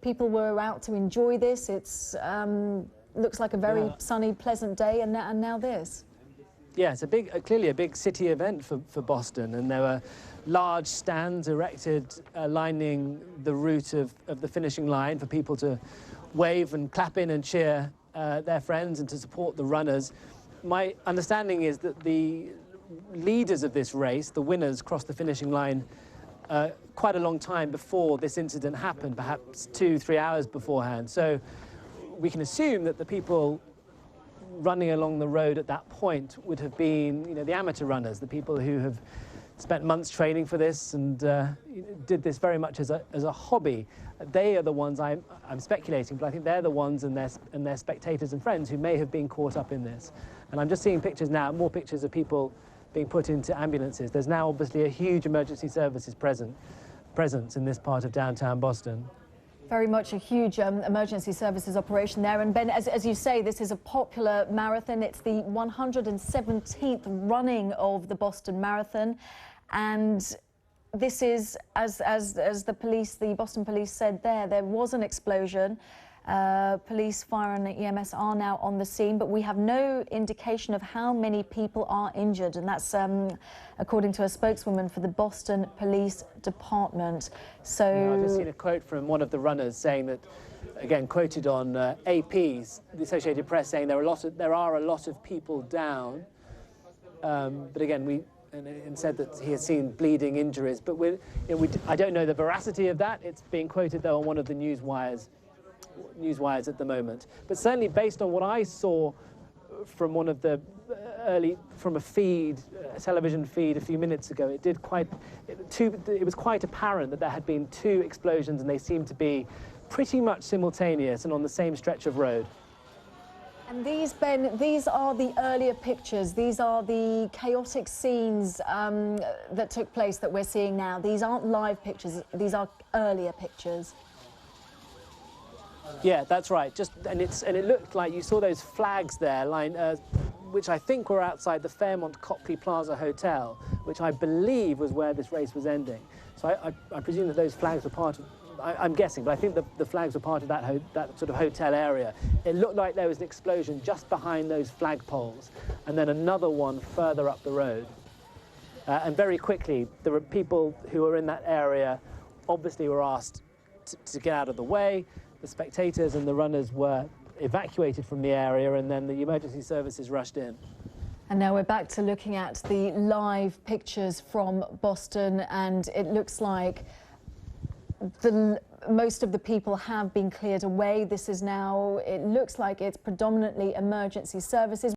People were out to enjoy this. It's looks like a very sunny, pleasant day, and now this. Yeah, it's clearly a big city event for Boston, and there were large stands erected lining the route of the finishing line for people to wave and clap in and cheer their friends and to support the runners. My understanding is that the leaders of this race, the winners, crossed the finishing line quite a long time before this incident happened, perhaps 2-3 hours beforehand. So we can assume that the people running along the road at that point would have been, the amateur runners, the people who have spent months training for this and did this very much as a hobby. They are the ones, I'm speculating, but I think they're the ones and their spectators and friends who may have been caught up in this. And I'm just seeing pictures now, more pictures of people being put into ambulances. There's now obviously a huge emergency services presence in this part of downtown Boston. Very much a huge emergency services operation there. And Ben, as you say, this is a popular marathon. It's the 117th running of the Boston Marathon. And this is, as the Boston police said there was an explosion. Police, fire and EMS are now on the scene, but we have no indication of how many people are injured, and that's according to a spokeswoman for the Boston Police Department. So I've just seen a quote from one of the runners saying that, again quoted on AP's, the Associated Press, saying there are a lot of people down, but again and said that he has seen bleeding injuries, but I don't know the veracity of that. It's being quoted though on one of the news wires at the moment, but certainly based on what I saw from one of the from a television feed a few minutes ago, it was quite apparent that there had been 2 explosions, and they seemed to be pretty much simultaneous and on the same stretch of road. And these, Ben, these are the earlier pictures. These are the chaotic scenes that took place that we're seeing now. These aren't live pictures. These are earlier pictures. Yeah, that's right. And it looked like you saw those flags there, which I think were outside the Fairmont Copley Plaza Hotel, which I believe was where this race was ending. So I presume that those flags were part of. I'm guessing, but I think the flags were part of that sort of hotel area. It looked like there was an explosion just behind those flagpoles, and then another one further up the road. And very quickly, there were people who were in that area, obviously were asked to get out of the way. The spectators and the runners were evacuated from the area, and then the emergency services rushed in. And now we're back to looking at the live pictures from Boston, and it looks like most of the people have been cleared away. This is now, it looks like it's predominantly emergency services.